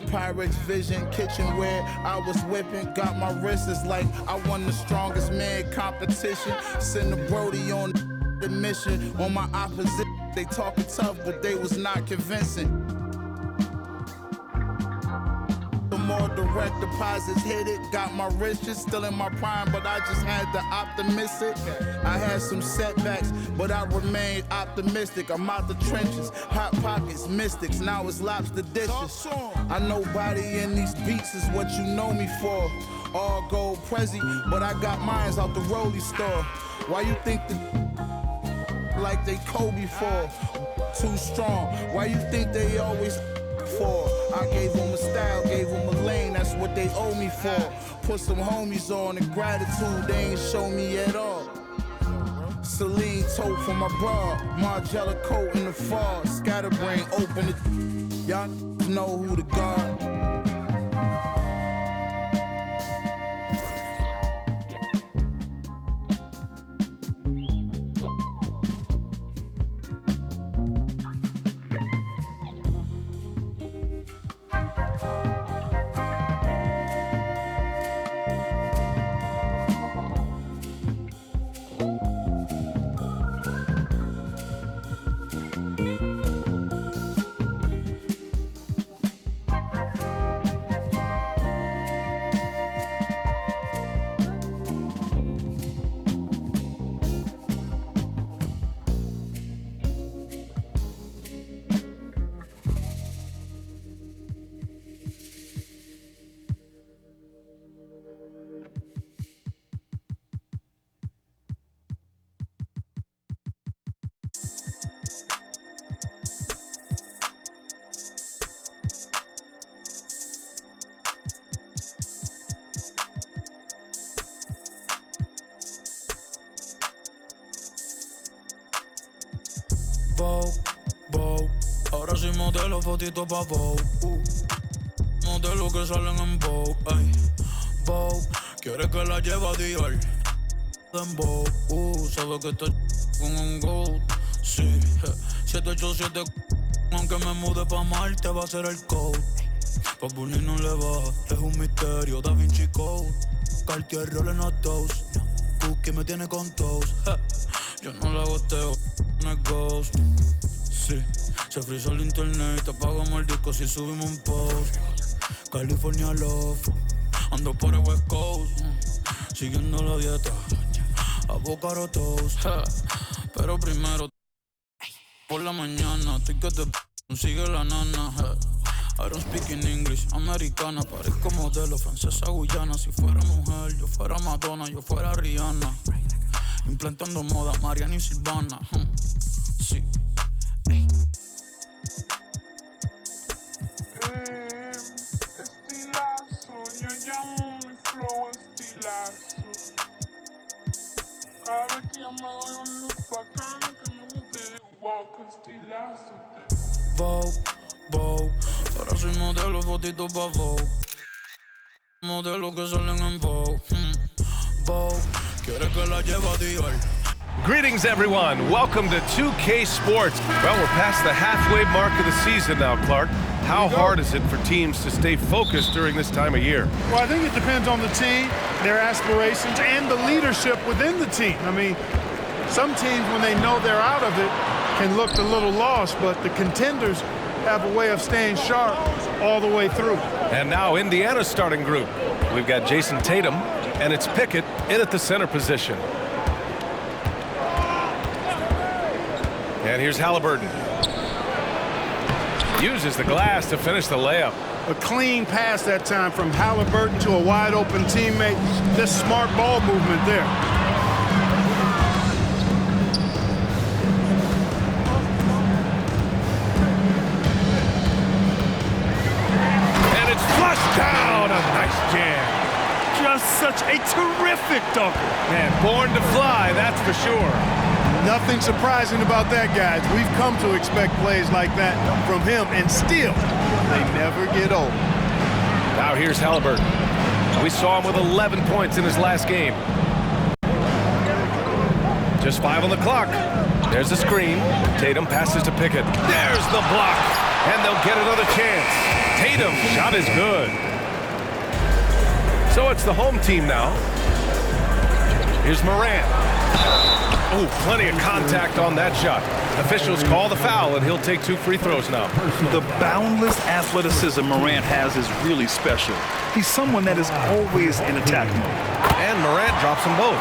Pyrex Vision, kitchenware, I was whipping. Got my wrists like I won the strongest man competition. Send the Brody on the mission. On my opposite, they talking tough, but they was not convincing. More direct deposits hit it. Got my riches still in my prime, but I just had to optimistic. I had some setbacks, but I remained optimistic. I'm out the trenches, hot pockets, mystics. Now it's lobster dishes. I know body in these beats is what you know me for. All gold Prezi, but I got mines out the Rollie store. Why you think like they Kobe for? Too strong. Why you think they always for? I gave them a style, gave them a lane, that's what they owe me for. Put some homies on and gratitude they ain't show me at all. Celine tote for my bra, Margiela coat in the fall. Scatterbrain open it, y'all know who the guard. Vogue, ahora soy modelo, fotito pa' Vogue. Modelo que salen en Vogue, ay. Vogue, quiere que la lleve a Dior. En Vogue, sabe que estoy con un gold. Sí, 787, aunque me mude pa' Marte va a ser el code. Pa' Bully no le va, es un misterio, Da Vinci Code. Cartier Rolling a toast, Cookie me tiene con toast. Yo no la goteo, no es ghost. Sí, se frizó el internet, te apagamos el disco si subimos un post. California Love, ando por el West Coast, siguiendo la dieta, avocado toast. Pero primero, por la mañana, estoy que te sigue la nana. I don't speak in English, americana, parezco modelo, francesa, guyana. Si fuera mujer, yo fuera Madonna, yo fuera Rihanna. Implantando moda, Mariana y Silvana. Sí. Estilazo, yo llamo mi flow estilazo. Cada vez que yo me doy un look bacano que me guste, wow, estilazo. Vogue, ahora soy modelo, fotito pa' Vogue. Modelo que salen en Vogue. Vogue, quiere que la lleve a Dior. Greetings, everyone. Welcome to 2K Sports. Well, we're past the halfway mark of the season now, Clark. How hard is it for teams to stay focused during this time of year? Well, I think it depends on the team, their aspirations, and the leadership within the team. I mean, some teams, when they know they're out of it, can look a little lost, but the contenders have a way of staying sharp all the way through. And now Indiana's starting group. We've got Jason Tatum, and it's Pickett in at the center position. And here's Halliburton. Uses the glass to finish the layup. A clean pass that time from Halliburton to a wide-open teammate. Just smart ball movement there. And it's flushed down. A nice jam. Just such a terrific dunker. Man, born to fly, that's for sure. Nothing surprising about that, guys. We've come to expect plays like that from him, and still, they never get old. Now here's Halliburton. We saw him with 11 points in his last game. Just 5 on the clock. There's the screen. Tatum passes to Pickett. There's the block. And they'll get another chance. Tatum, shot is good. So it's the home team now. Here's Morant. Oh, plenty of contact on that shot. Officials call the foul, and he'll take 2 free throws now. The boundless athleticism Morant has is really special. He's someone that is always in attack mode. And Morant drops them both.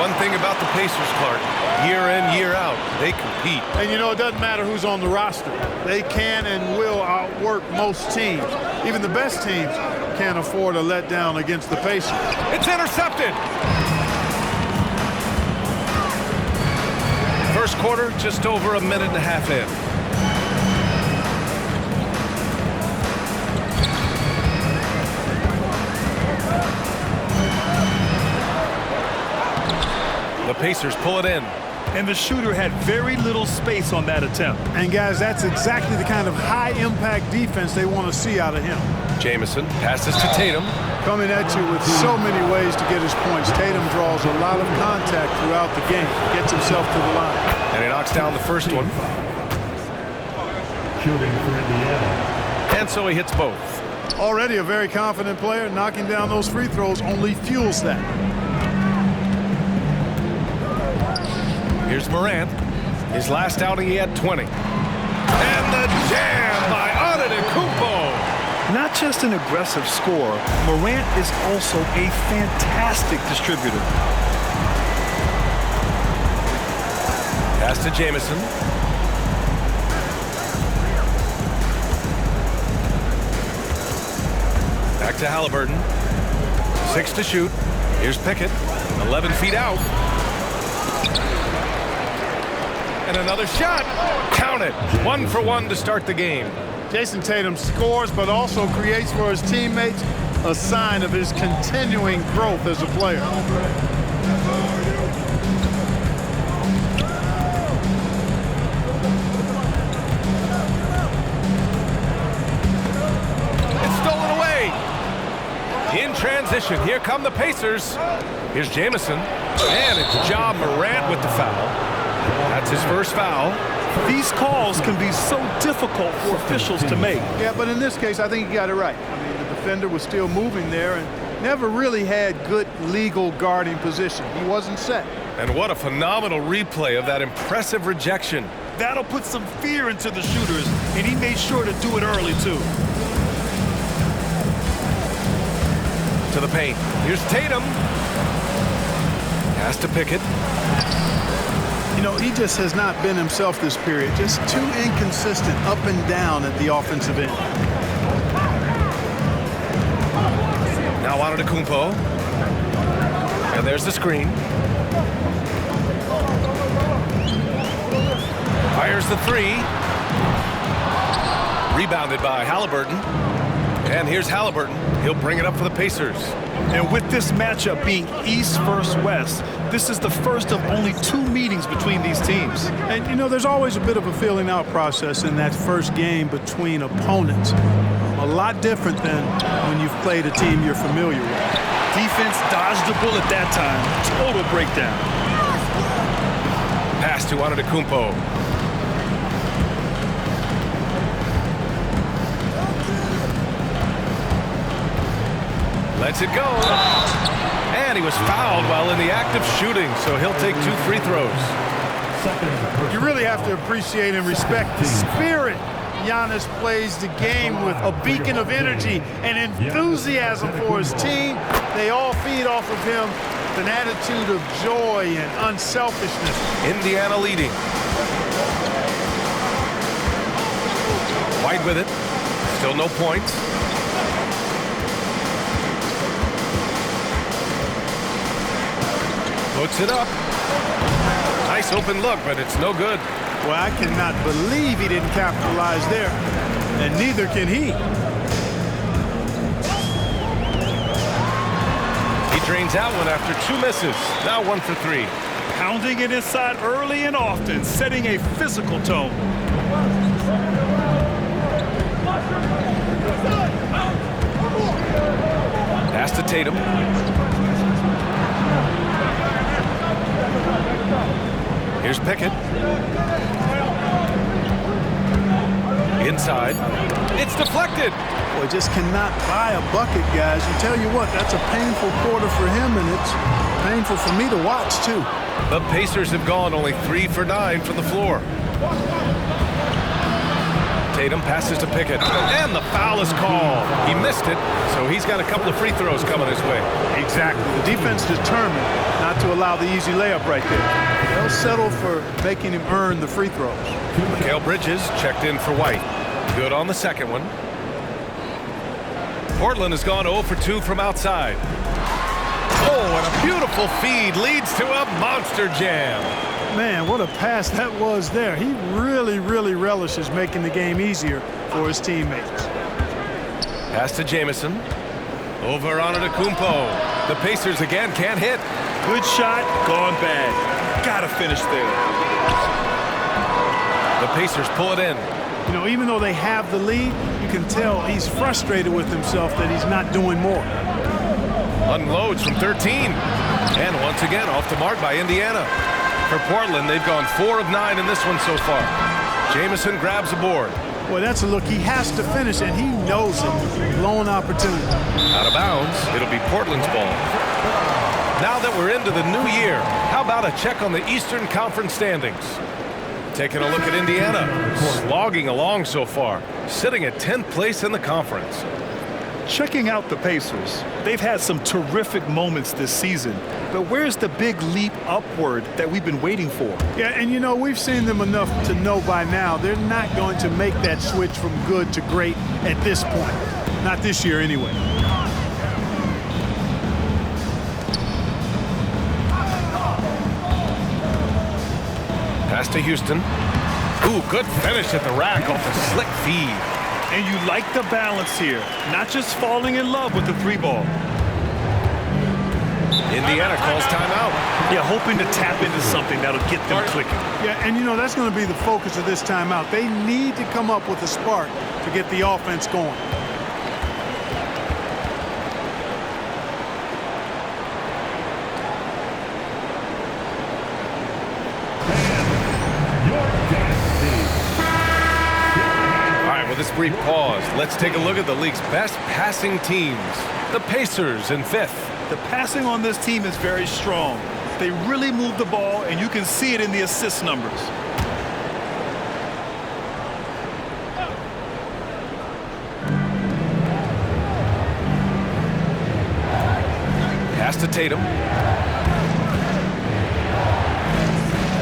One thing about the Pacers, Clark, year in, year out, they compete. And you know, it doesn't matter who's on the roster. They can and will outwork most teams. Even the best teams can't afford a letdown against the Pacers. It's intercepted. First quarter, just over a minute and a half in. The Pacers pull it in. And the shooter had very little space on that attempt. And guys, that's exactly the kind of high-impact defense they want to see out of him. Jamison passes to Tatum. Coming at you with so many ways to get his points. Tatum draws a lot of contact throughout the game. Gets himself to the line. And he knocks down the first one. And so he hits both. Already a very confident player. Knocking down those free throws only fuels that. Here's Morant. His last outing, he had 20. And the jam by Antetokounmpo. Not just an aggressive scorer, Morant is also a fantastic distributor. Pass to Jamison. Back to Halliburton. 6 to shoot. Here's Pickett. 11 feet out. And another shot. Count it. 1 for 1 to start the game. Jason Tatum scores, but also creates for his teammates a sign of his continuing growth as a player. It's stolen away. In transition, here come the Pacers. Here's Jamison. And it's Ja Morant with the foul. That's his first foul. These calls can be so difficult for officials to make. Yeah, but in this case, I think he got it right. I mean, the defender was still moving there and never really had good legal guarding position. He wasn't set. And what a phenomenal replay of that impressive rejection. That'll put some fear into the shooters, and he made sure to do it early, too. To the paint. Here's Tatum. Pass to Pickett. You know, he just has not been himself this period. Just too inconsistent up and down at the offensive end. Now Antetokounmpo. And there's the screen. Fires the 3. Rebounded by Halliburton. And here's Halliburton. He'll bring it up for the Pacers. And with this matchup being East versus West, this is the first of only 2 meetings between these teams. And, you know, there's always a bit of a filling out process in that first game between opponents. A lot different than when you've played a team you're familiar with. Defense dodged the bullet that time. Total breakdown. Pass to Antetokounmpo. Lets it go. And he was fouled while in the act of shooting, so he'll take 2 free throws. You really have to appreciate and respect the spirit Giannis plays the game with, a beacon of energy and enthusiasm for his team. They all feed off of him with an attitude of joy and unselfishness. Indiana leading. White with it. Still no points. Puts it up. Nice open look, but it's no good. Well, I cannot believe he didn't capitalize there, and neither can he. He drains that one after 2 misses. Now 1 for 3. Pounding it inside early and often, setting a physical tone. Pass to Tatum. Here's Pickett. inside. It's deflected. Boy, just cannot buy a bucket, guys. And tell you what, that's a painful quarter for him, and it's painful for me to watch, too. The Pacers have gone only 3 for 9 from the floor. Tatum passes to Pickett, and the foul is called. He missed it, so he's got a couple of free throws coming his way. Exactly. The defense determined not to allow the easy layup right there. They'll settle for making him earn the free throws. Mikal Bridges checked in for White. Good on the second one. Portland has gone 0 for 2 from outside. Oh, and a beautiful feed leads to a monster jam. Man, what a pass that was there. He really, really relishes making the game easier for his teammates. Pass to Jamison. Over on Antetokounmpo. The Pacers again can't hit. Good shot, gone bad. Gotta finish there. The Pacers pull it in. You know, even though they have the lead, you can tell he's frustrated with himself that he's not doing more. Unloads from 13. And once again off the mark by Indiana. For Portland, they've gone 4 of 9 in this one so far. Jamison grabs a board. Well, that's a look he has to finish, and he knows it. Blown opportunity. Out of bounds. It'll be Portland's ball. Now that we're into the new year, how about a check on the Eastern Conference standings? Taking a look at Indiana, slogging along so far, sitting at 10th place in the conference. Checking out the Pacers, they've had some terrific moments this season, but where's the big leap upward that we've been waiting for? Yeah, and you know, we've seen them enough to know by now they're not going to make that switch from good to great at this point. Not this year anyway. Pass to Houston. Ooh, good finish at the rack off a slick feed. And you like the balance here, not just falling in love with the 3-ball. Indiana calls timeout. Yeah, hoping to tap into something that'll get them clicking. Yeah, and you know, that's going to be the focus of this timeout. They need to come up with a spark to get the offense going. This brief pause, let's take a look at the league's best passing teams. The Pacers in 5th. The passing on this team is very strong. They really move the ball, and you can see it in the assist numbers. Pass to Tatum.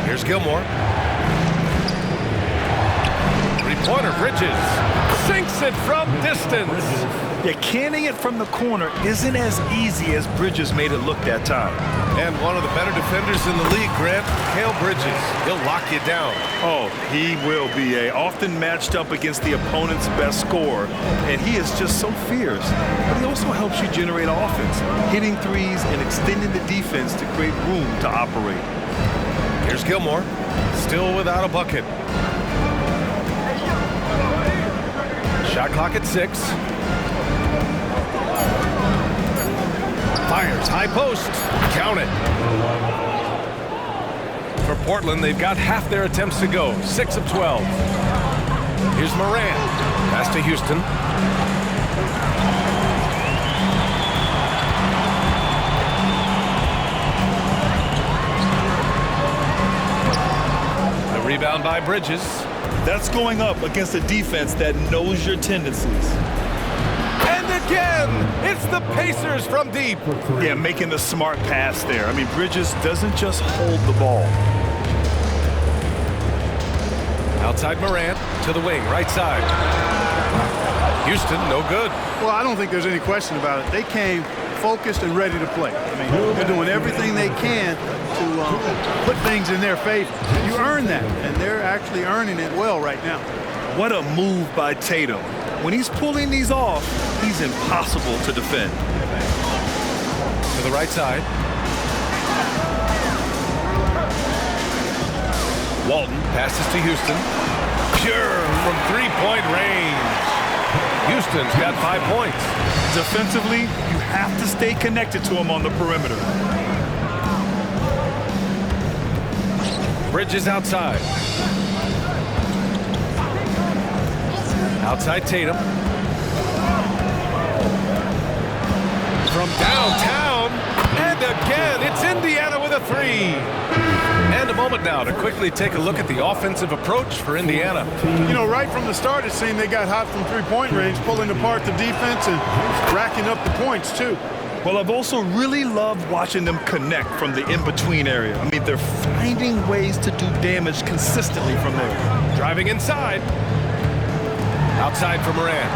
Here's Gilmore. Three-pointer, Bridges. Sinks it from distance. Yeah, canning it from the corner isn't as easy as Bridges made it look that time. And one of the better defenders in the league, Grant, Mikal Bridges. He'll lock you down. Oh, he will be often matched up against the opponent's best scorer, and he is just so fierce. But he also helps you generate offense, hitting threes and extending the defense to create room to operate. Here's Gilmore, still without a bucket. Shot clock at 6. Fires, high post. Count it. For Portland, they've got half their attempts to go. 6 of 12. Here's Moran. Pass to Houston. The rebound by Bridges. That's going up against a defense that knows your tendencies. And again, it's the Pacers from deep. Yeah, making the smart pass there. I mean, Bridges doesn't just hold the ball. Outside Morant to the wing, right side. Houston, no good. Well, I don't think there's any question about it. They came focused and ready to play. I mean, they're doing everything they can to put things in their favor. You earn that, and they're actually earning it well right now. What a move by Tatum. When he's pulling these off, he's impossible to defend. To the right side. Walton passes to Houston. Pure from three-point range. Houston's got 5 points. Defensively, you have to stay connected to him on the perimeter. Bridges outside. Outside Tatum. From downtown, and again, it's Indiana with a three. And a moment now to quickly take a look at the offensive approach for Indiana. You know, right from the start, it seemed they got hot from three-point range, pulling apart the defense and racking up the points, too. Well, I've also really loved watching them connect from the in-between area. I mean, they're finding ways to do damage consistently from there. Driving inside. Outside for Moran.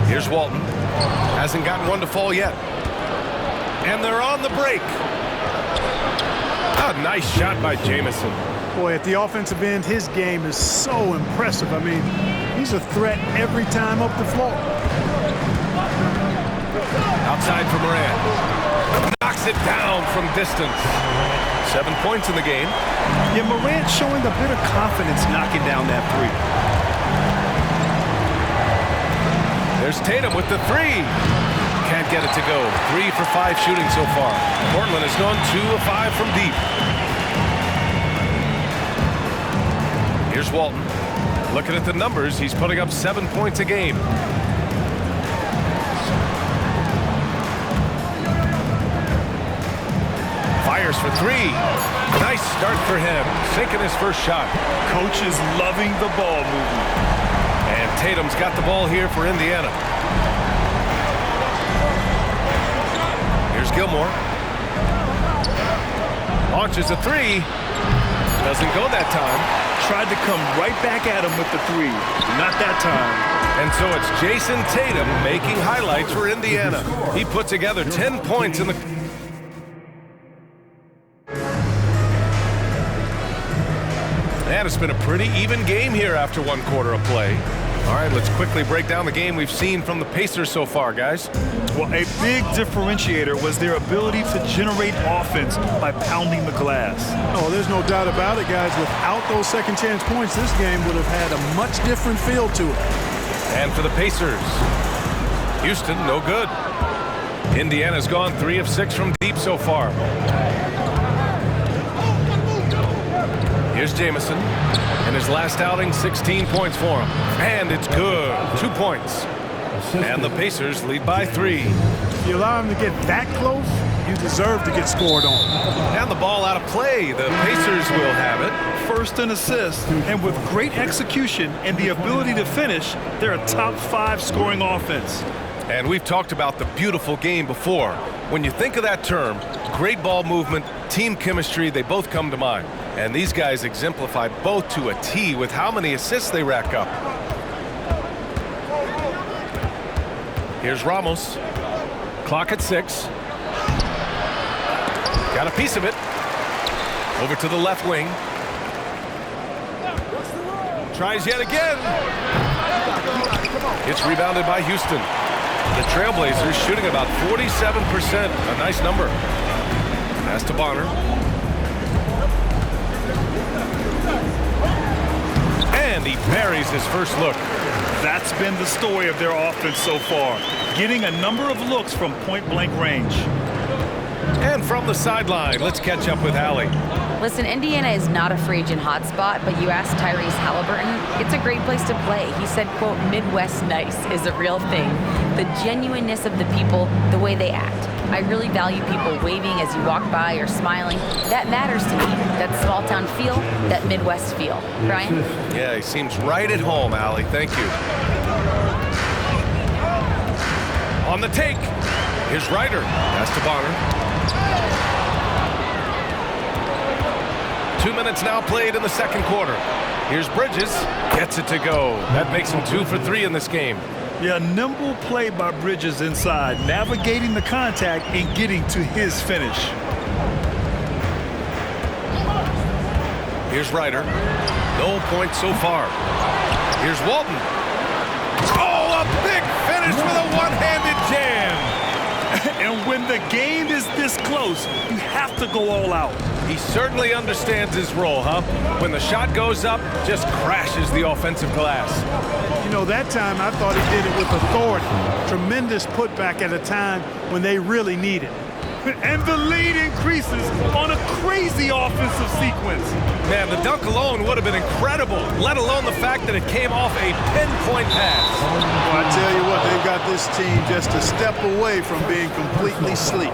Here's Walton. Hasn't gotten one to fall yet. And they're on the break. A nice shot by Jamison. Boy, at the offensive end, his game is so impressive. I mean, he's a threat every time up the floor. Outside for Moran. Knocks it down from distance. 7 points in the game. Yeah, Morant showing a bit of confidence knocking down that three. There's Tatum with the three. Can't get it to go. 3 for 5 shooting so far. Portland has gone 2 of 5 from deep. Here's Walton. Looking at the numbers, he's putting up 7 points a game. Fires for three. Nice start for him. Sinking his first shot. Coach is loving the ball movement. And Tatum's got the ball here for Indiana. Here's Gilmore. Launches a three. Doesn't go that time. Tried to come right back at him with the three. Not that time. And so it's Jason Tatum making highlights for Indiana. He put together 10 points in the... And it's been a pretty even game here after 1 quarter of play. All right, let's quickly break down the game we've seen from the Pacers so far, guys. Well, a big differentiator was their ability to generate offense by pounding the glass. Oh, there's no doubt about it, guys. Without those second chance points, this game would have had a much different feel to it. And for the Pacers, Houston, no good. Indiana's gone 3 of 6 from deep so far. Here's Jamison. In his last outing, 16 points for him. And it's good. 2 points. And the Pacers lead by 3. If you allow him to get that close, you deserve to get scored on. And the ball out of play. The Pacers will have it. First an assist, and with great execution and the ability to finish, they're a top 5 scoring offense. And we've talked about the beautiful game before. When you think of that term, great ball movement, team chemistry, they both come to mind. And these guys exemplify both to a T with how many assists they rack up. Here's Ramos. Clock at 6. Got a piece of it. Over to the left wing. Tries yet again. It's rebounded by Houston. The Trailblazers shooting about 47%. A nice number. Pass to Bonner. And he buries his first look. That's been the story of their offense so far. Getting a number of looks from point-blank range. And from the sideline, let's catch up with Allie. Listen, Indiana is not a free agent hotspot, but you asked Tyrese Halliburton, it's a great place to play. He said, quote, Midwest nice is a real thing. The genuineness of the people, the way they act. I really value people waving as you walk by or smiling. That matters to me. That small town feel, that Midwest feel. Brian? Yeah, he seems right at home, Allie. Thank you. On the take, here's Ryder. Pass to Bonner. 2 minutes now played in the second quarter. Here's Bridges. Gets it to go. That makes him 2 for 3 in this game. Yeah, nimble play by Bridges inside, navigating the contact and getting to his finish. Here's Ryder. No points so far. Here's Walton. Oh, a big finish with a one-handed jam. And when the game is this close, you have to go all out. He certainly understands his role, huh? When the shot goes up, just crashes the offensive glass. You know, that time I thought he did it with authority. Tremendous putback at a time when they really need it. And the lead increases on a crazy offensive sequence. Man, the dunk alone would have been incredible, let alone the fact that it came off a pinpoint pass. Well, I tell you what, they've got this team just a step away from being completely asleep.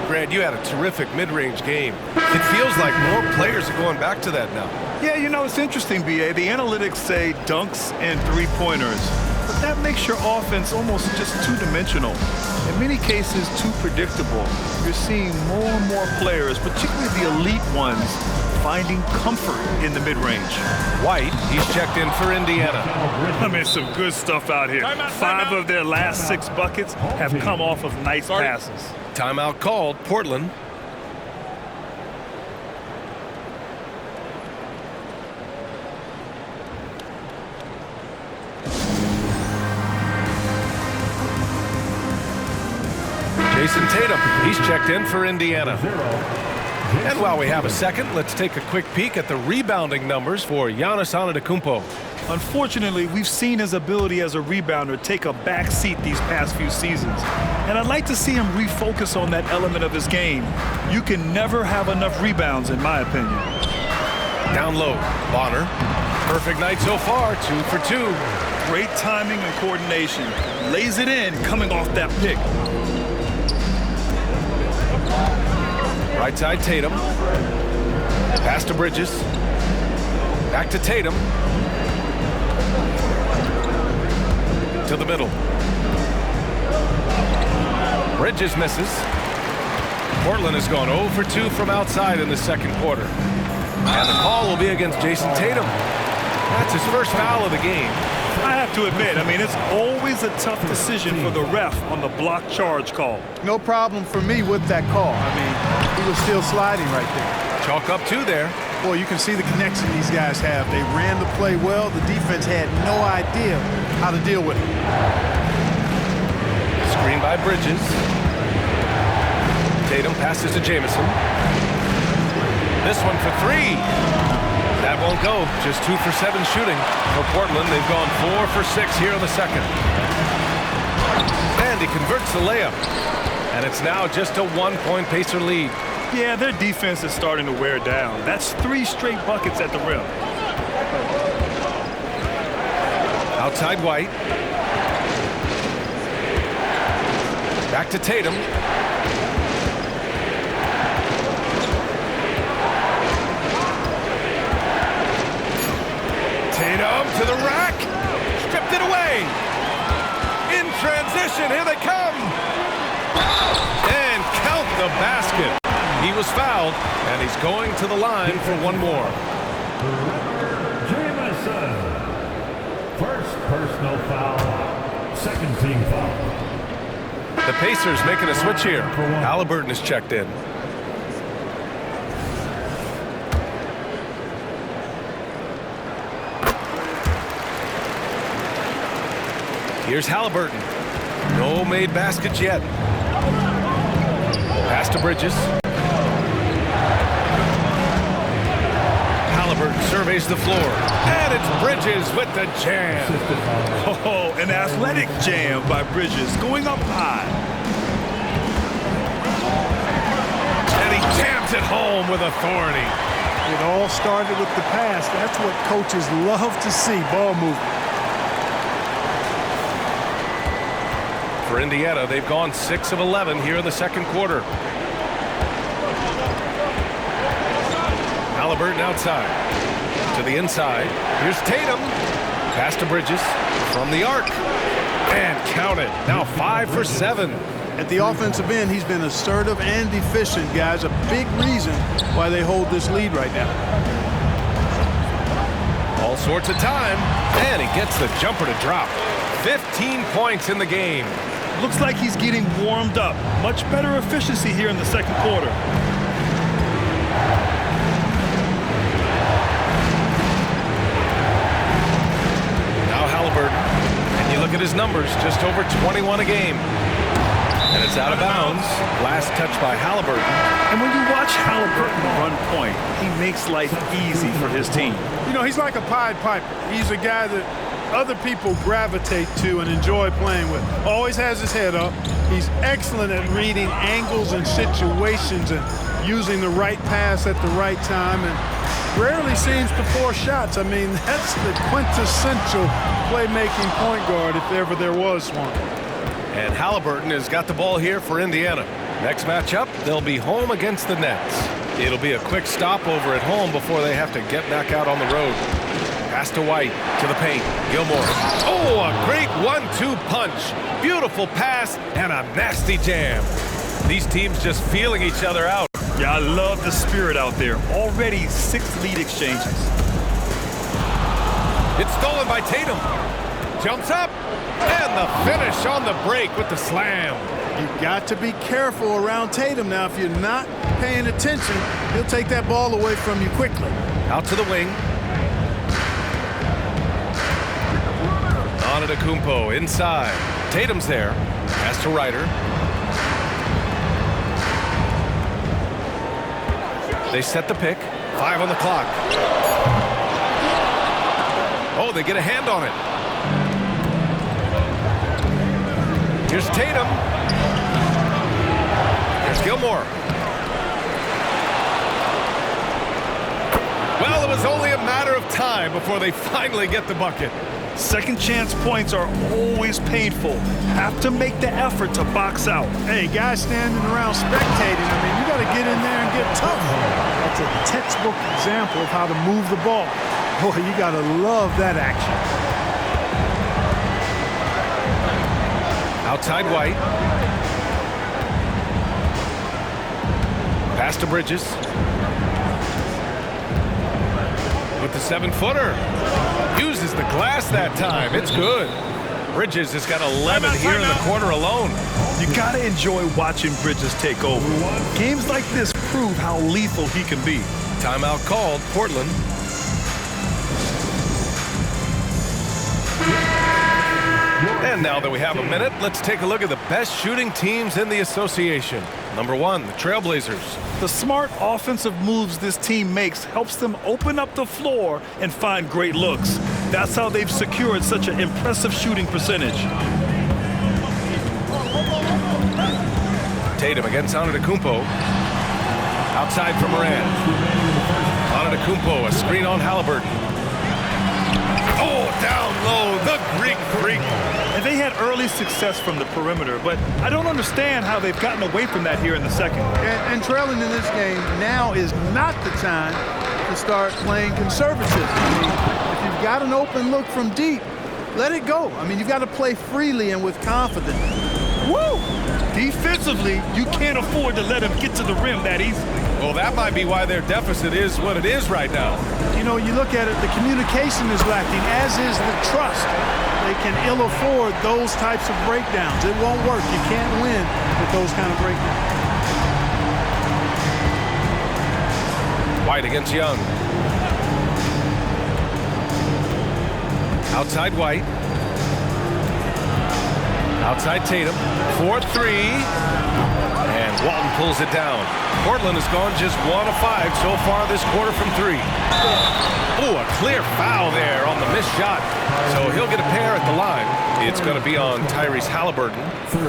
Grant, you had a terrific mid-range game. It feels like more players are going back to that now. Yeah, you know, it's interesting, B.A. The analytics say dunks and three-pointers, but that makes your offense almost just two-dimensional. In many cases, too predictable. You're seeing more and more players, particularly the elite ones, finding comfort in the mid-range. White, he's checked in for Indiana. I mean, some good stuff out here. 5 of their last 6 buckets have come off of nice passes. Timeout called, Portland. Jason Tatum, he's checked in for Indiana. And while we have a second, let's take a quick peek at the rebounding numbers for Giannis Antetokounmpo. Unfortunately, we've seen his ability as a rebounder take a back seat these past few seasons. And I'd like to see him refocus on that element of his game. You can never have enough rebounds, in my opinion. Down low, Bonner. Perfect night so far, 2 for 2. Great timing and coordination. Lays it in coming off that pick. Right side, Tatum. Pass to Bridges. Back to Tatum. To the middle. Bridges misses. Portland has gone 0 for 2 from outside in the second quarter. And the call will be against Jason Tatum. That's his first foul of the game. I have to admit, I mean, it's always a tough decision for the ref on the block charge call. No problem for me with that call. I mean, he was still sliding right there. Chalk up 2 there. Boy, you can see the connection these guys have. They ran the play well. The defense had no idea how to deal with it. Screen by Bridges. Tatum passes to Jamison. This one for 3. That won't go. Just 2 for 7 shooting for Portland. They've gone 4 for 6 here in the second. And he converts the layup. And it's now just a 1-point Pacer lead. Yeah, their defense is starting to wear down. That's 3 straight buckets at the rim. Outside White. Back to Tatum. Tatum to the rack. Stripped it away. In transition, here they come. And count the basket. He was fouled, and he's going to the line for one more. Jamison. First personal foul. Second team foul. The Pacers making a switch here. Halliburton is checked in. Here's Halliburton. No made baskets yet. Pass to Bridges. Halliburton surveys the floor. And it's Bridges with the jam. Oh, an athletic jam by Bridges going up high. And he jams it home with authority. It all started with the pass. That's what coaches love to see, ball movement. For Indiana, they've gone 6 of 11 here in the second quarter. Halliburton outside. To the inside. Here's Tatum. Pass to Bridges. From the arc. And count it. Now 5 for 7. At the offensive end, he's been assertive and efficient, guys. A big reason why they hold this lead right now. All sorts of time. And he gets the jumper to drop. 15 points in the game. Looks like he's getting warmed up. Much better efficiency here in the second quarter. Now Halliburton. And you look at his numbers, just over 21 a game. And it's out of bounds. Last touch by Halliburton. And when you watch Halliburton run point, he makes life easy for his team. You know, he's like a Pied Piper. He's a guy that other people gravitate to and enjoy playing with. Always has his head up. He's excellent at reading angles and situations and using the right pass at the right time, and rarely seems to force shots. I mean, that's the quintessential playmaking point guard if ever there was one. And Halliburton has got the ball here for Indiana. Next matchup, they'll be home against the Nets. It'll be a quick stopover at home before they have to get back out on the road. Pass to White, to the paint. Gilmore. Oh, a great 1-2 punch. Beautiful pass and a nasty jam. These teams just feeling each other out. Yeah, I love the spirit out there. Already 6 lead exchanges. It's stolen by Tatum. Jumps up. And the finish on the break with the slam. You've got to be careful around Tatum now. If you're not paying attention, he'll take that ball away from you quickly. Out to the wing. Antetokounmpo inside. Tatum's there. Pass to Ryder. They set the pick. 5 on the clock. Oh, they get a hand on it. Here's Tatum. Here's Gilmore. Well, it was only a matter of time before they finally get the bucket. Second chance points are always painful. Have to make the effort to box out. Hey, guys standing around spectating, I mean, you got to get in there and get tough. That's a textbook example of how to move the ball. Boy, you got to love that action. Outside White. Pass to Bridges. With the 7-footer. Uses the glass that time. It's good. Bridges has got 11 here in the quarter alone. You got to enjoy watching Bridges take over. Games like this prove how lethal he can be. Timeout called. Portland. And now that we have a minute, let's take a look at the best shooting teams in the association. Number 1, the Trailblazers. The smart offensive moves this team makes helps them open up the floor and find great looks. That's how they've secured such an impressive shooting percentage. Tatum against Antetokounmpo. Outside for Moran. Antetokounmpo, a screen on Halliburton. Oh, down low, the Greek freak. And they had early success from the perimeter, but I don't understand how they've gotten away from that here in the second. And trailing in this game, now is not the time to start playing conservative. I mean, if you've got an open look from deep, let it go. I mean, you've got to play freely and with confidence. Woo! Defensively, you can't afford to let them get to the rim that easily. Well, that might be why their deficit is what it is right now. You know, you look at it, the communication is lacking, as is the trust. They can ill afford those types of breakdowns. It won't work. You can't win with those kind of breakdowns. White against Young. Outside White. Outside Tatum. 4-3. And Walton pulls it down. Portland has gone just 1 of 5 so far this quarter from 3. Oh, a clear foul there on the missed shot. So he'll get a pair at the line. It's going to be on Tyrese Halliburton.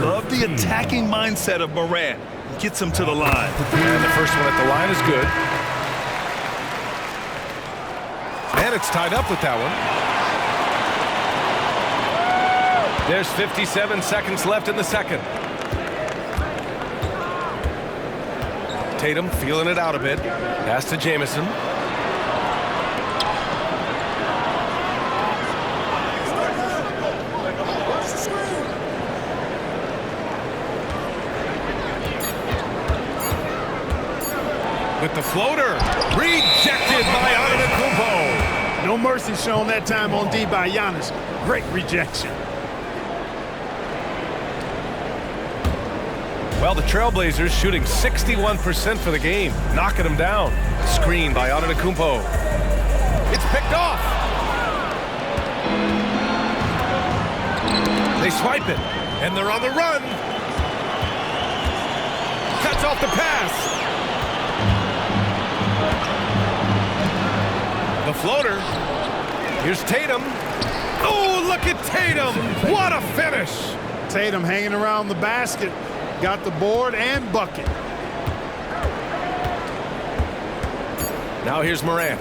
Love the attacking mindset of Moran. Gets him to the line. And the first one at the line is good. And it's tied up with that one. There's 57 seconds left in the second. Tatum feeling it out a bit. Pass to Jamison. With the floater. Rejected by Antetokounmpo. No mercy shown that time on D by Giannis. Great rejection. Well, the Trailblazers shooting 61% for the game, knocking them down. Screen by Antetokounmpo. It's picked off. They swipe it, and they're on the run. Cuts off the pass. The floater. Here's Tatum. Oh, look at Tatum. What a finish. Tatum hanging around the basket. Got the board and bucket. Now here's Morant.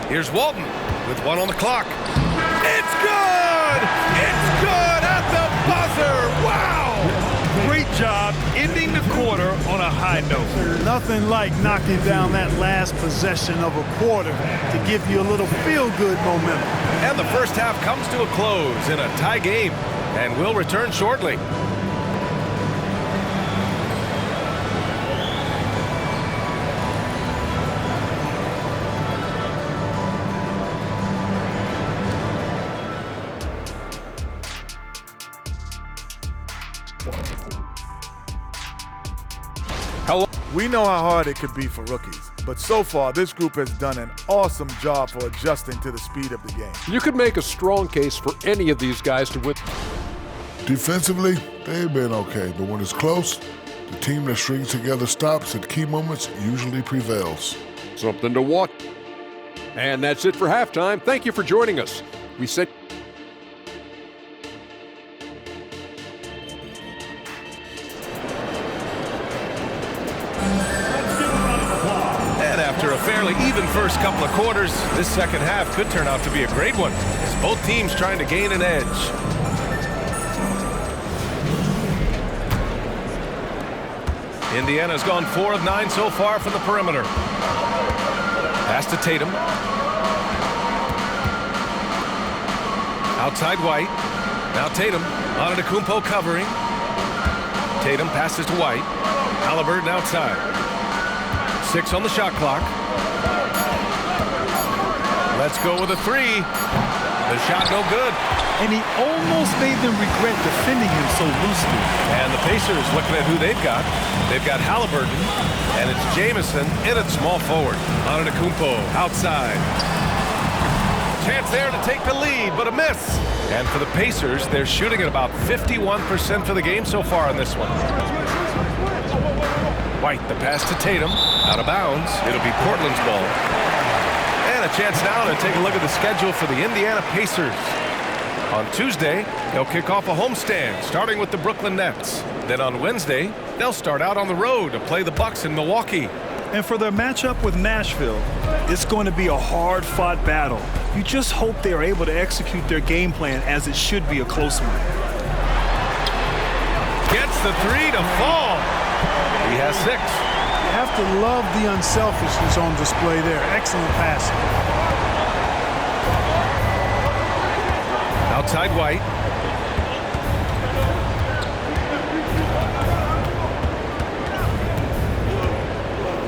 Here's Walton with 1 on the clock. It's good! It's good at the buzzer! Wow! Great job ending the quarter on a high note. Nothing like knocking down that last possession of a quarter to give you a little feel-good momentum. And the first half comes to a close in a tie game, and we'll return shortly. We know how hard it could be for rookies, but so far this group has done an awesome job for adjusting to the speed of the game. You could make a strong case for any of these guys to win. Defensively, they've been okay, but when it's close, the team that strings together stops at key moments usually prevails. Something to watch. And that's it for halftime. Thank you for joining us. We said. After a fairly even first couple of quarters, this second half could turn out to be a great one, as both teams trying to gain an edge. Indiana's gone 4 of 9 so far from the perimeter. Pass to Tatum. Outside White. Now Tatum. Antetokounmpo covering. Tatum passes to White. Haliburton outside. 6 on the shot clock. Let's go with a 3. The shot no good. And he almost made them regret defending him so loosely. And the Pacers looking at who they've got. They've got Haliburton, and it's Jamison in at small forward. Antetokounmpo outside. Chance there to take the lead, but a miss. And for the Pacers, they're shooting at about 51% for the game so far in this one. White, the pass to Tatum, out of bounds. It'll be Portland's ball. And a chance now to take a look at the schedule for the Indiana Pacers. On Tuesday, they'll kick off a homestand, starting with the Brooklyn Nets. Then on Wednesday, they'll start out on the road to play the Bucks in Milwaukee. And for their matchup with Nashville, it's going to be a hard-fought battle. You just hope they are able to execute their game plan as it should be a close one. Gets the 3 to fall. He has 6. You have to love the unselfishness on display there. Excellent passing. Outside White.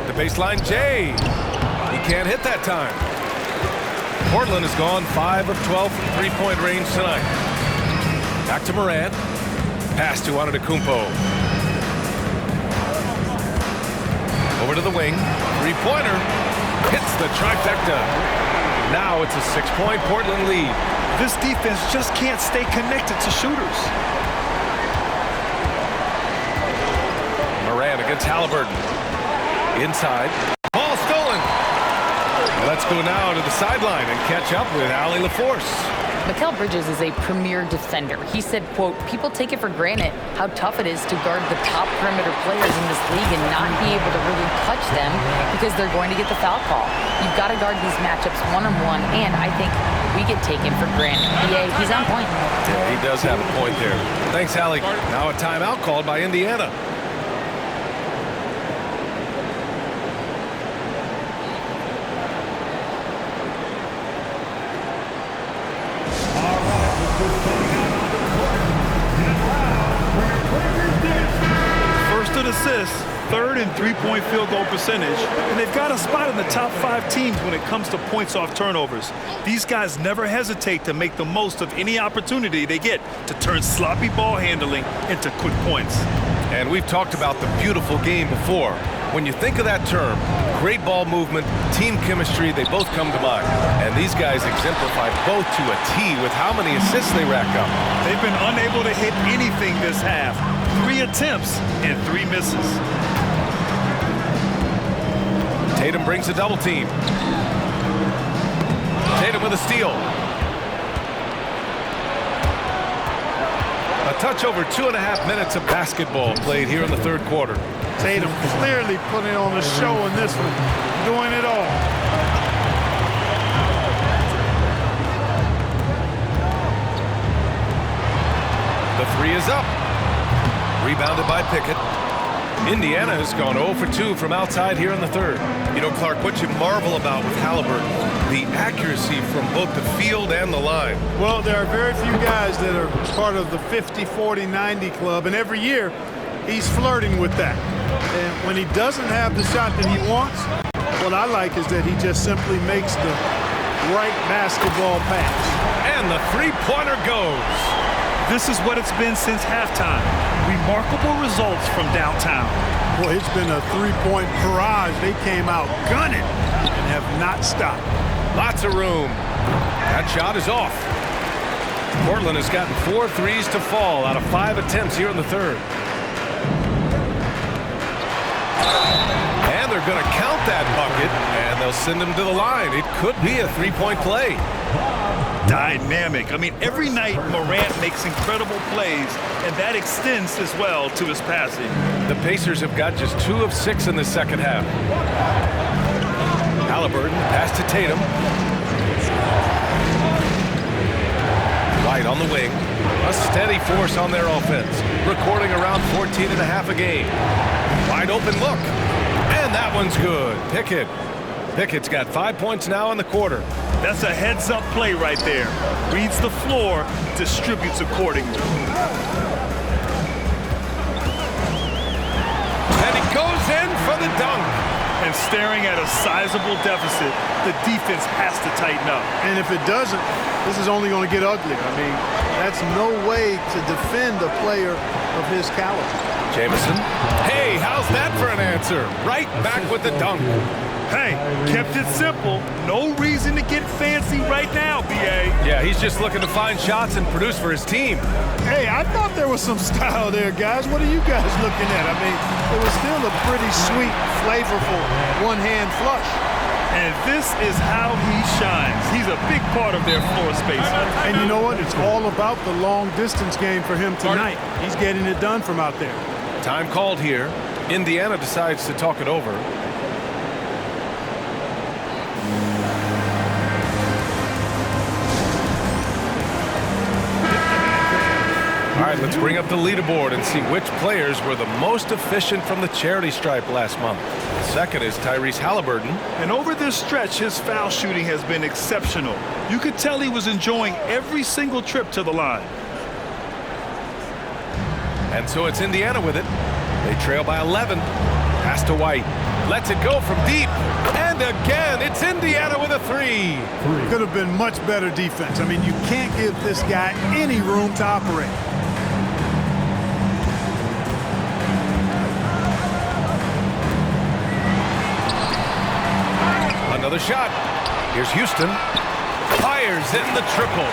The baseline Jay. He can't hit that time. Portland has gone 5 of 12 from three-point range tonight. Back to Morant. Pass to Antetokounmpo. Over to the wing. Three-pointer. Hits the trifecta. Now it's a 6-point Portland lead. This defense just can't stay connected to shooters. Morant against Haliburton. Inside. Ball stolen. Let's go now to the sideline and catch up with Allie LaForce. Mikal Bridges is a premier defender. He said, quote, people take it for granted how tough it is to guard the top perimeter players in this league and not be able to really touch them because they're going to get the foul call. You've got to guard these matchups one-on-one, and I think we get taken for granted. Yeah, he's on point. Yeah, he does have a point there. Thanks, Allie. Now a timeout called by Indiana. Assists, third in three-point field goal percentage, and they've got a spot in the top 5 teams when it comes to points off turnovers. These guys never hesitate to make the most of any opportunity they get to turn sloppy ball handling into quick points. And we've talked about the beautiful game before. When you think of that term, great ball movement, team chemistry, they both come to mind. And these guys exemplify both to a T with how many assists they rack up. They've been unable to hit anything this half. 3 attempts and 3 misses. Tatum brings a double team. Tatum with a steal. touch over 2.5 minutes of basketball played here in the third quarter. Tatum clearly putting on a show in this one, doing it all. The three is up. Rebounded by Pickett. Indiana has gone 0 for 2 from outside here in the third. You know, Clark, what you marvel about with Halliburton, the accuracy from both the field and the line. Well, there are very few guys that are part of the 50, 40, 90 club, and every year he's flirting with that. And when he doesn't have the shot that he wants, what I like is that he just simply makes the right basketball pass. And the three-pointer goes. This is what it's been since halftime. Remarkable results from downtown. Boy, it's been a three-point barrage. They came out gunning and have not stopped. Lots of room. That shot is off. Portland has gotten 4 threes to fall out of 5 attempts here in the third. And they're going to count that bucket, and they'll send him to the line. It could be a three-point play. Dynamic. I mean, every night Morant makes incredible plays, and that extends as well to his passing. The Pacers have got just 2 of 6 in the second half. Halliburton pass to Tatum. White on the wing. A steady force on their offense. Recording around 14.5 a game. Wide open look. And that one's good. Pickett's got 5 points now in the quarter. That's a heads-up play right there. Reads the floor, distributes accordingly. And he goes in for the dunk. And staring at a sizable deficit, the defense has to tighten up. And if it doesn't, this is only going to get ugly. I mean, that's no way to defend a player of his caliber. Jamison. Hey, how's that for an answer? Right back with the dunk. Hey, kept it simple. No reason to get fancy right now, B.A. Yeah, he's just looking to find shots and produce for his team. Hey, I thought there was some style there, guys. What are you guys looking at? I mean, it was still a pretty sweet, flavorful one-hand flush. And this is how he shines. He's a big part of their floor space. And you know what? It's all about the long-distance game for him tonight. He's getting it done from out there. Time called here. Indiana decides to talk it over. All right, let's bring up the leaderboard and see which players were the most efficient from the charity stripe last month. Second is Tyrese Halliburton. And over this stretch, his foul shooting has been exceptional. You could tell he was enjoying every single trip to the line. And so it's Indiana with it. They trail by 11. Pass to White. Lets it go from deep. And again, it's Indiana with a three. Could have been much better defense. I mean, you can't give this guy any room to operate. Another shot. Here's Houston. Fires in the triple.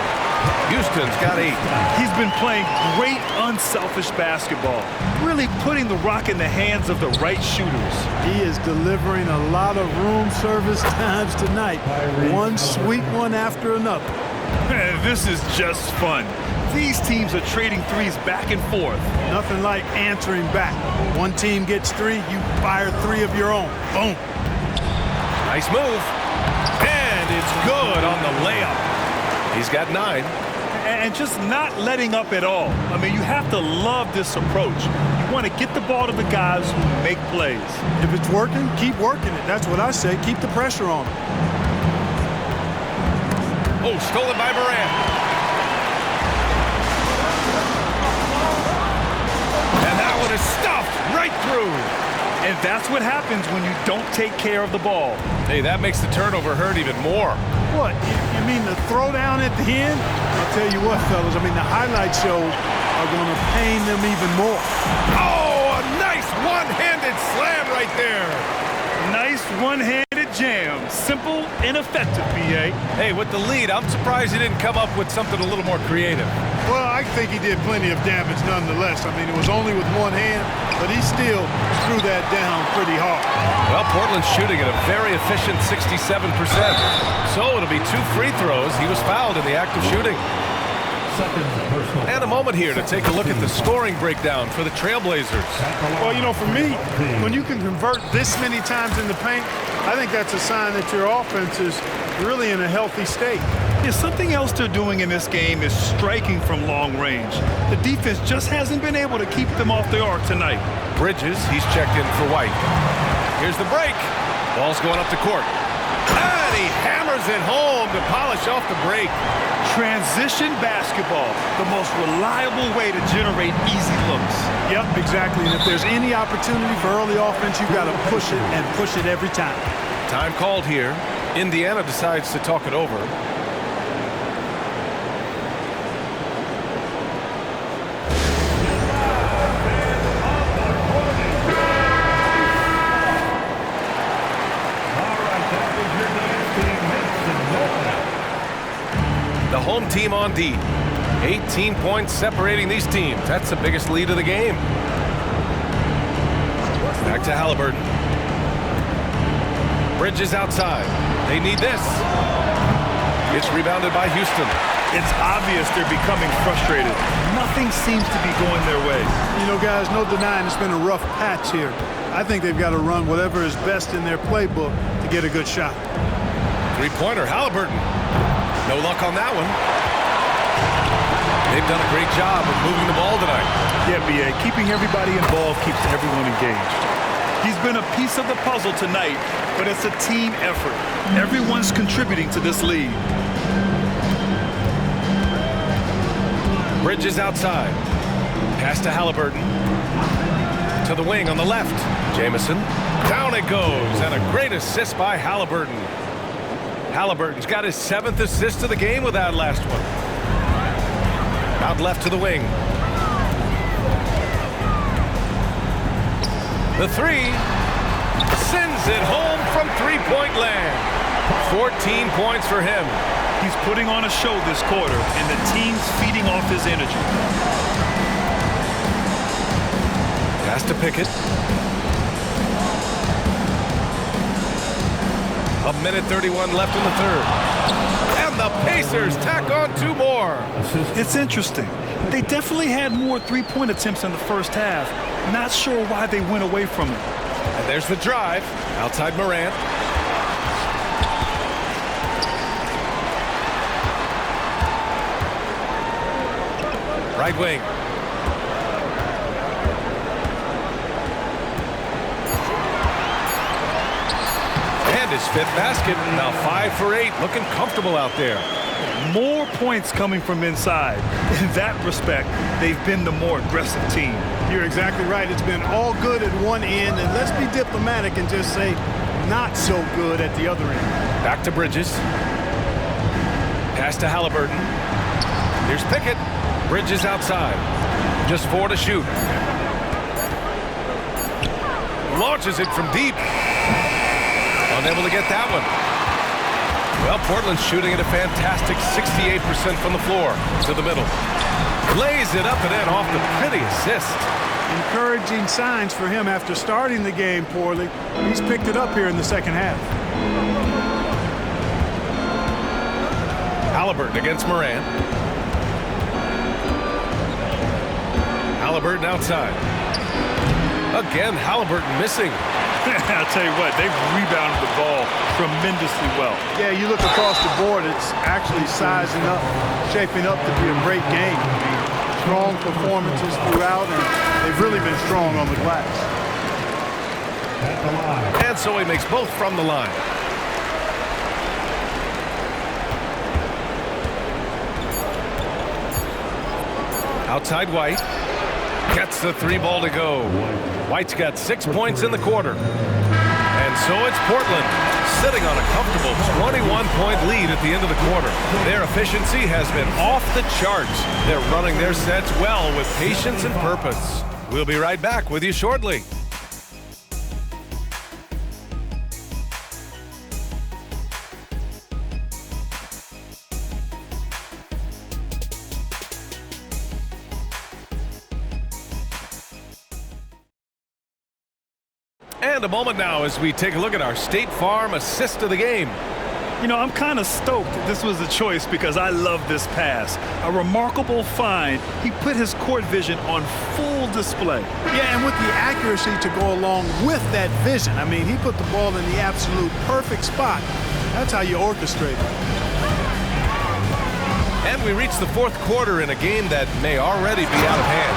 Houston's got 8. He's been playing great unselfish basketball, really putting the rock in the hands of the right shooters. He is delivering a lot of room service times tonight. One sweet one after another. Man, this is just fun. These teams are trading threes back and forth. Nothing like answering back. One team gets 3, you fire 3 of your own. Boom. Nice move. And it's good on the layup. He's got 9. And just not letting up at all. I mean, you have to love this approach. You want to get the ball to the guys who make plays. If it's working, keep working it. That's what I say. Keep the pressure on him. Oh, stolen by Morant. And that one is stuffed right through. And that's what happens when you don't take care of the ball. Hey, that makes the turnover hurt even more. What? You mean the throwdown at the end? I'll tell you what, fellas. I mean, the highlight shows are going to pain them even more. Oh, a nice one-handed slam right there. Nice one-handed jam. Simple and effective, B.A. Hey, with the lead, I'm surprised he didn't come up with something a little more creative. Well, I think he did plenty of damage nonetheless. I mean, it was only with one hand, but he still threw that down pretty hard. Well, Portland's shooting at a very efficient 67%. So it'll be 2 free throws. He was fouled in the act of shooting. Second personal And a moment here to take a look at the scoring breakdown for the Trailblazers. Well, you know, for me, when you can convert this many times in the paint, I think that's a sign that your offense is really in a healthy state. Yeah, something else they're doing in this game is striking from long range. The defense just hasn't been able to keep them off the arc tonight. Bridges, he's checked in for White. Here's the break. Ball's going up the court. And he hammers it home to polish off the break. Transition basketball, the most reliable way to generate easy looks. Yep, exactly. And if there's any opportunity for early offense, you've got to push it and push it every time. Time called here. Indiana decides to talk it over. The home team on D. 18 points separating these teams. That's the biggest lead of the game. Back to Halliburton. Bridges outside. They need this. It's rebounded by Houston. It's obvious they're becoming frustrated. Nothing seems to be going their way. You know, guys, no denying it's been a rough patch here. I think they've got to run whatever is best in their playbook to get a good shot. Three-pointer, Halliburton. No luck on that one. They've done a great job of moving the ball tonight. Yeah, B.A., keeping everybody involved keeps everyone engaged. He's been a piece of the puzzle tonight, but it's a team effort. Everyone's contributing to this lead. Bridges outside. Pass to Halliburton. To the wing on the left. Jamison. Down it goes, and a great assist by Halliburton. Halliburton's got his 7th assist of the game with that last one. Out left to the wing. The three sends it home from three-point land. 14 points for him. He's putting on a show this quarter, and the team's feeding off his energy. Pass to Pickett. A minute 31 left in the third. And the Pacers tack on 2 more. It's interesting. They definitely had more three-point attempts in the first half. Not sure why they went away from it. And there's the drive. Outside Morant. Right wing. And his 5th basket. Now 5 for 8. Looking comfortable out there. More points coming from inside. In that respect, they've been the more aggressive team. You're exactly right. It's been all good at one end, and let's be diplomatic and just say not so good at the other end. Back to Bridges. Pass to Halliburton. Here's Pickett. Bridges outside. Just 4 to shoot. Launches it from deep. Unable to get that one. Well, Portland's shooting at a fantastic 68% from the floor to the middle. Lays it up and in off the pretty assist. Encouraging signs for him after starting the game poorly. He's picked it up here in the second half. Halliburton against Morant. Halliburton outside. Again, Halliburton missing. I'll tell you what, they've rebounded the ball tremendously well. Yeah, you look across the board, it's actually sizing up, shaping up to be a great game. Strong performances throughout, and they've really been strong on the glass. And so he makes both from the line. Outside White. Gets the 3 ball to go. White's got 6 points in the quarter. And so it's Portland sitting on a comfortable 21-point lead at the end of the quarter. Their efficiency has been off the charts. They're running their sets well with patience and purpose. We'll be right back with you shortly. And a moment now as we take a look at our State Farm assist of the game. You know, I'm kind of stoked this was a choice because I love this pass. A remarkable find. He put his court vision on full display. Yeah, and with the accuracy to go along with that vision. I mean, he put the ball in the absolute perfect spot. That's how you orchestrate it. And we reach the fourth quarter in a game that may already be out of hand.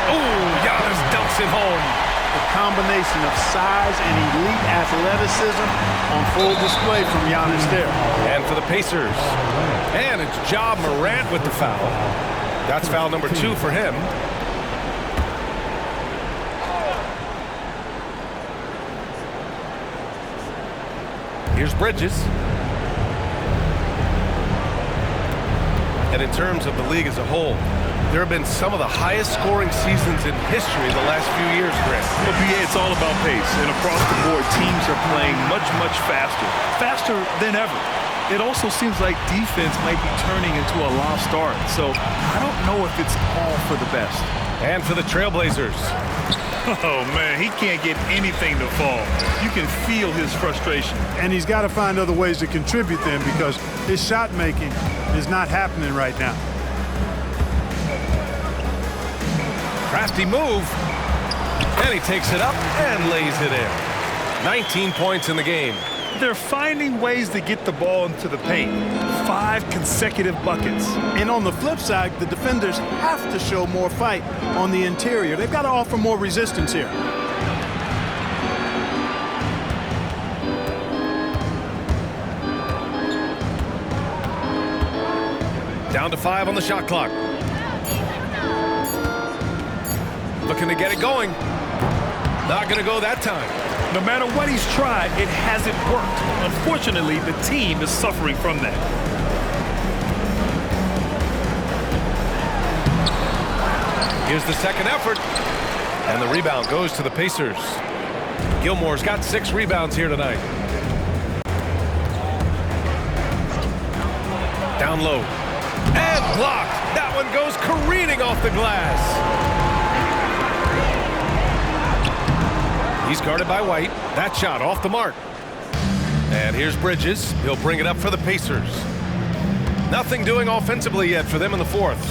Oh, Giannis dunks it home. The combination of size and elite athleticism on full display from Giannis there. And for the Pacers. And it's Ja Morant with the foul. That's foul number 2 for him. Here's Bridges. And in terms of the league as a whole, there have been some of the highest scoring seasons in history the last few years, Grant. Well, BA, it's all about pace. And across the board, teams are playing much, much faster. Faster than ever. It also seems like defense might be turning into a lost art. So I don't know if it's all for the best. And for the Trailblazers. Oh, man, he can't get anything to fall. You can feel his frustration. And he's got to find other ways to contribute then because his shot making is not happening right now. Crafty move. And he takes it up and lays it in. 19 points in the game. They're finding ways to get the ball into the paint. 5 consecutive buckets. And on the flip side, the defenders have to show more fight on the interior. They've got to offer more resistance here. Down to 5 on the shot clock. Looking to get it going. Not going to go that time. No matter what he's tried, it hasn't worked. Unfortunately, the team is suffering from that. Here's the second effort. And the rebound goes to the Pacers. Gilmore's got 6 rebounds here tonight. Down low. And blocked. That one goes careening off the glass. He's guarded by White. That shot off the mark. And here's Bridges. He'll bring it up for the Pacers. Nothing doing offensively yet for them in the fourth.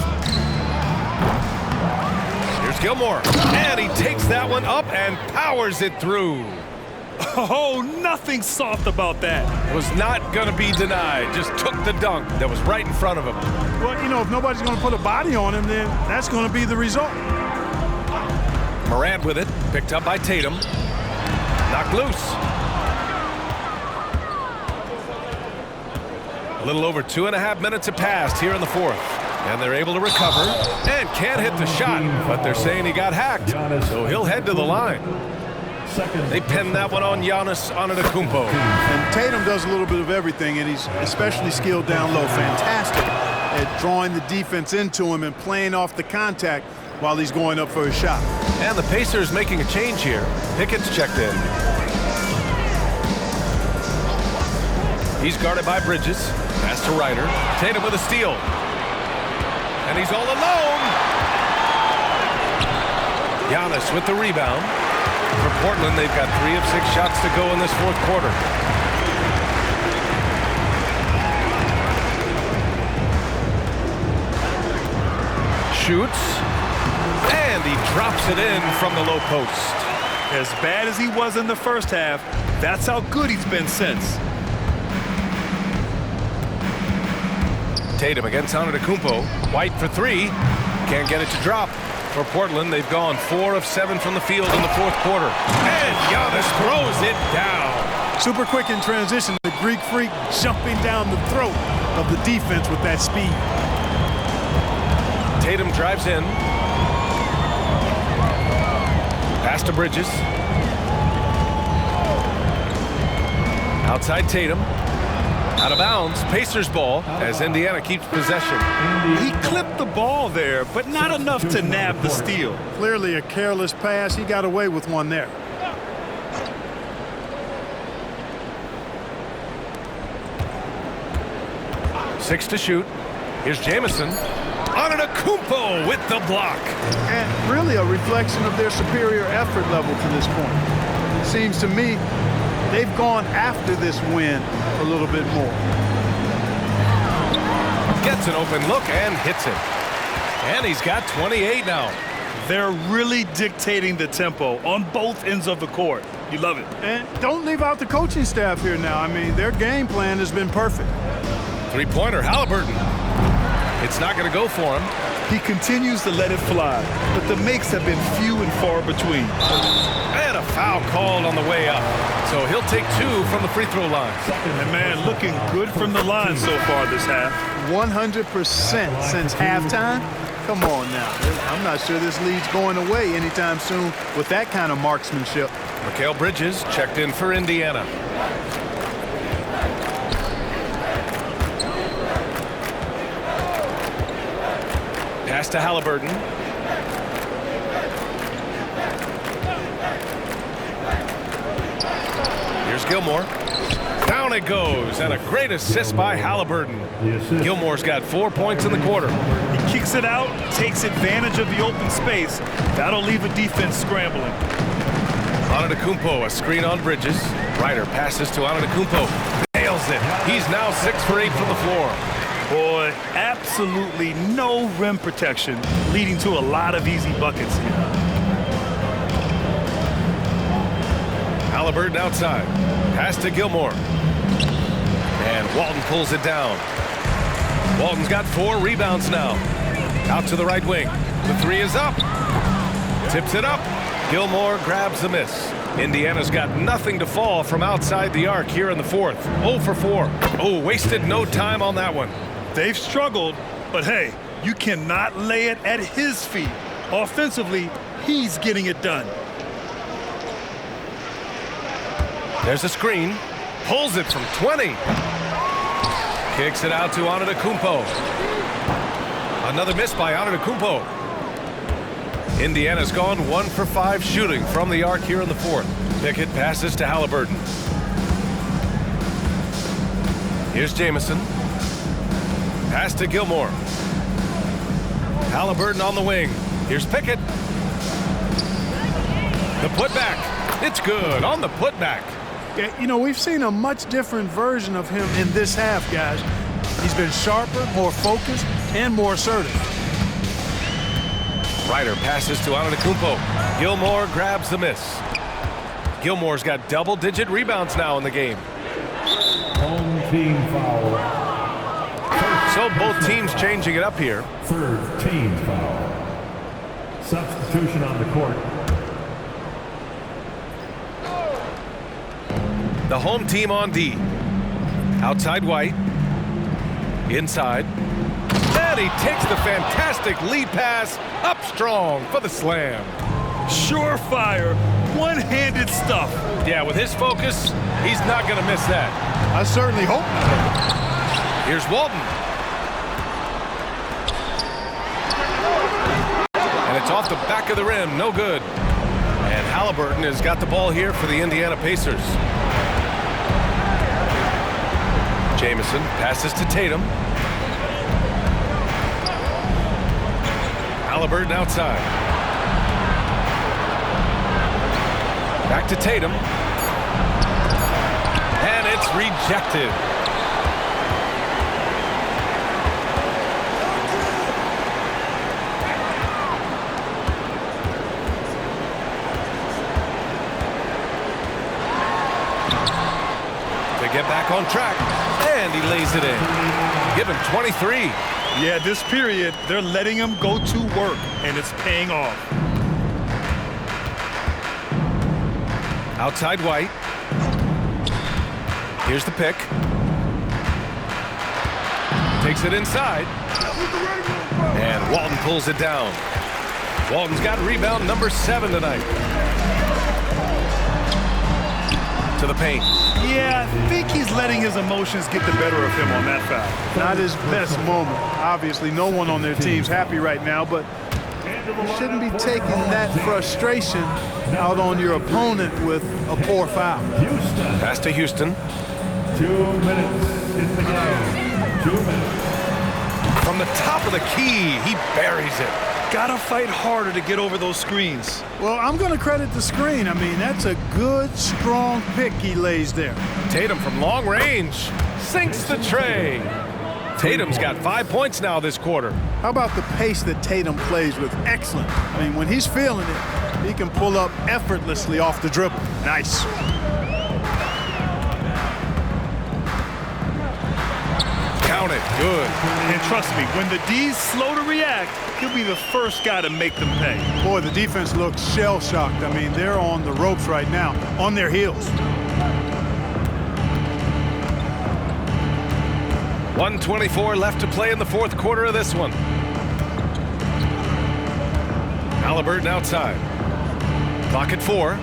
Here's Gilmore. And he takes that one up and powers it through. Oh, nothing soft about that. Was not going to be denied. Just took the dunk that was right in front of him. Well, you know, if nobody's going to put a body on him, then that's going to be the result. Morant with it. Picked up by Tatum. Knocked loose. A little over 2.5 minutes have passed here in the fourth. And they're able to recover and can't hit the shot, but they're saying he got hacked, so he'll head to the line. They pinned that one on Giannis Antetokounmpo. And Tatum does a little bit of everything, and he's especially skilled down low. Fantastic at drawing the defense into him and playing off the contact while he's going up for a shot. And the Pacers making a change here. Pickett's checked in. He's guarded by Bridges. Pass to Ryder. Tatum with a steal. And he's all alone. Giannis with the rebound. For Portland, they've got 3 of 6 shots to go in this fourth quarter. Shoots. And he drops it in from the low post. As bad as he was in the first half, that's how good he's been since. Tatum against Antetokounmpo. White for 3. Can't get it to drop. For Portland, they've gone 4 of 7 from the field in the fourth quarter. And Giannis throws it down. Super quick in transition. The Greek freak jumping down the throat of the defense with that speed. Tatum drives in. Pass to Bridges. Outside Tatum. Out of bounds. Pacers ball as Indiana keeps possession. He clipped the ball there, but not enough to nab the steal. Clearly a careless pass. He got away with one there. Six to shoot. Here's Jamison. Antetokounmpo with the block. And really a reflection of their superior effort level to this point. It seems to me they've gone after this win a little bit more. Gets an open look and hits it. And he's got 28 now. They're really dictating the tempo on both ends of the court. You love it. And don't leave out the coaching staff here now. I mean, their game plan has been perfect. Three-pointer, Halliburton. It's not going to go for him. He continues to let it fly, but the makes have been few and far between. And a foul called on the way up. So he'll take 2 from the free throw line. And man, looking good from the line so far this half. 100% since halftime. Come on now. I'm not sure this lead's going away anytime soon with that kind of marksmanship. Mikal Bridges checked in for Indiana. Pass to Halliburton. Here's Gilmore. Down it goes, and a great assist by Halliburton. Gilmore's got 4 points in the quarter. He kicks it out, takes advantage of the open space. That'll leave a defense scrambling. Antetokounmpo, a screen on Bridges. Ryder passes to Antetokounmpo. Nails it. He's now 6 for 8 from the floor. Boy, absolutely no rim protection, leading to a lot of easy buckets here. Halliburton outside. Pass to Gilmore. And Walton pulls it down. Walton's got 4 rebounds now. Out to the right wing. The 3 is up. Tips it up. Gilmore grabs the miss. Indiana's got nothing to fall from outside the arc here in the 4th. 0 for 4. Oh, wasted no time on that one. They've struggled, but hey, you cannot lay it at his feet. Offensively, he's getting it done. There's a screen. Pulls it from 20. Kicks it out to Antetokounmpo. Another miss by Antetokounmpo. Indiana's gone 1 for 5 shooting from the arc here in the 4th. Pickett passes to Halliburton. Here's Jamison. Pass to Gilmore. Halliburton on the wing. Here's Pickett. The putback. It's good on the putback. Yeah, you know, we've seen a much different version of him in this half, guys. He's been sharper, more focused, and more assertive. Ryder passes to Antetokounmpo. Gilmore grabs the miss. Gilmore's got double-digit rebounds now in the game. Home team foul. So both teams changing it up here. 3rd team foul. Substitution on the court. The home team on D. Outside White. Inside. And he takes the fantastic lead pass up strong for the slam. Surefire, one-handed stuff. Yeah, with his focus, he's not going to miss that. I certainly hope not. Here's Walton. And it's off the back of the rim, no good. And Halliburton has got the ball here for the Indiana Pacers. Jamison passes to Tatum. Halliburton outside. Back to Tatum. And it's rejected. To get back on track. And he lays it in. Give him 23. Yeah, this period, they're letting him go to work, and it's paying off. Outside White. Here's the pick. Takes it inside. And Walton pulls it down. Walton's got rebound number 7 tonight. To the paint. Yeah, I think he's letting his emotions get the better of him on that foul. Not his best moment. Obviously, no one on their team's happy right now, but you shouldn't be taking that frustration out on your opponent with a poor foul. Pass to Houston. 2 minutes in the game. 2 minutes. From the top of the key, he buries it. Gotta fight harder to get over those screens. Well, I'm going to credit the screen. I mean, that's a good, strong pick he lays there. Tatum from long range sinks the tray. Tatum's got 5 points now this quarter. How about the pace that Tatum plays with? Excellent. I mean, when he's feeling it, he can pull up effortlessly off the dribble. Nice. Count it. Good. And trust me, when the D's slow to react, he'll be the first guy to make them pay. Boy, the defense looks shell-shocked. I mean, they're on the ropes right now, on their heels. 1:24 left to play in the fourth quarter of this one. Halliburton outside. Clock at 4.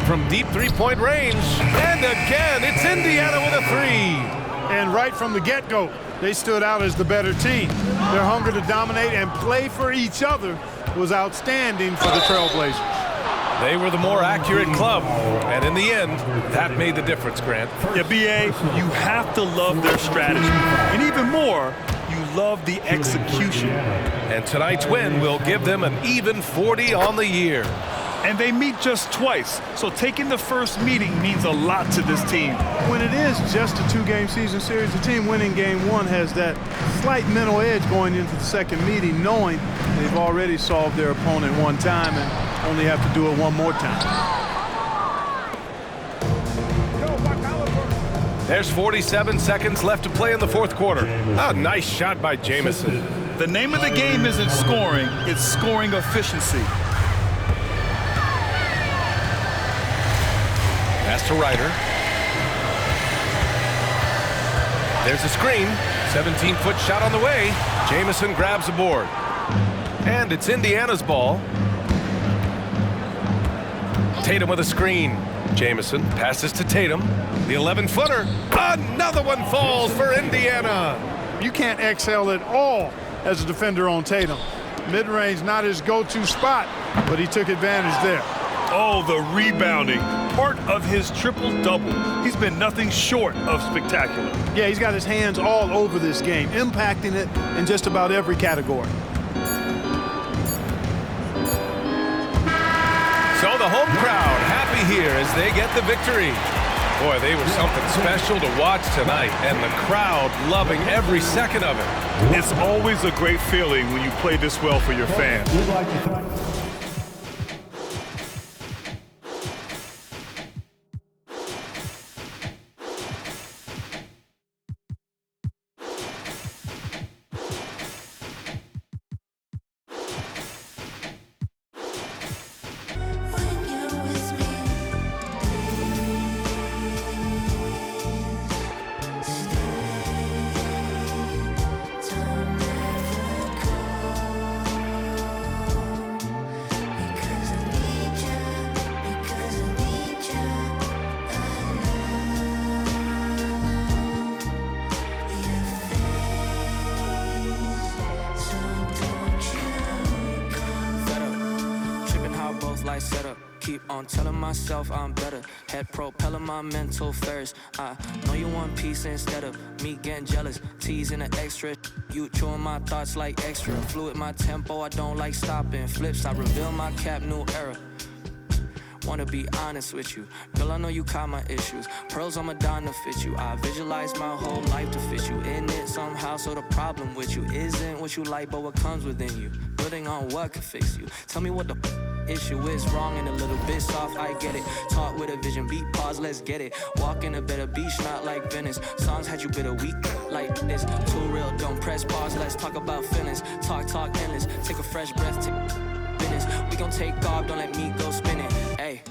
From deep three-point range. And again, it's Indiana with a 3. And right from the get-go, they stood out as the better team. Their hunger to dominate and play for each other was outstanding for the Trailblazers. They were the more accurate club, and in the end, that made the difference, Grant. Yeah, B.A., you have to love their strategy. And even more, you love the execution. And tonight's win will give them an even 40 on the year. And they meet just twice, so taking the first meeting means a lot to this team. When it is just a 2-game season series, the team winning game 1 has that slight mental edge going into the second meeting, knowing they've already solved their opponent one time and only have to do it one more time. There's 47 seconds left to play in the fourth quarter. Oh, nice shot by Jamison. The name of the game isn't scoring, it's scoring efficiency. Pass to Ryder. There's a screen. 17-foot shot on the way. Jamison grabs the board. And it's Indiana's ball. Tatum with a screen. Jamison passes to Tatum. The 11-footer. Another one falls for Indiana. You can't excel at all as a defender on Tatum. Mid-range not his go-to spot, but he took advantage there. Oh, the rebounding. Part of his triple-double. He's been nothing short of spectacular. Yeah, he's got his hands all over this game, impacting it in just about every category. So the home crowd happy here as they get the victory. Boy, they were something special to watch tonight, and the crowd loving every second of it. It's always a great feeling when you play this well for your fans. Set up, keep on telling myself I'm better. Head propelling my mental first. I know you want peace instead of me getting jealous. Teasing the extra. You chewing my thoughts like extra. Fluid my tempo, I don't like stopping. Flips, I reveal my cap, new era. Wanna be honest with you, girl, I know you caught my issues. Pearls on Madonna fit you. I visualize my whole life to fit you in it somehow. So the problem with you isn't what you like, but what comes within you. Building on what can fix you. Tell me what the issue is wrong and a little bit soft, I get it. Talk with a vision, beat, pause, let's get it. Walk in a better beach, not like Venice. Songs had you bitter weak like this. Too real, don't press pause, let's talk about feelings. Talk endless, take a fresh breath, take business. We gon' take off, don't let me go spinning. Hey.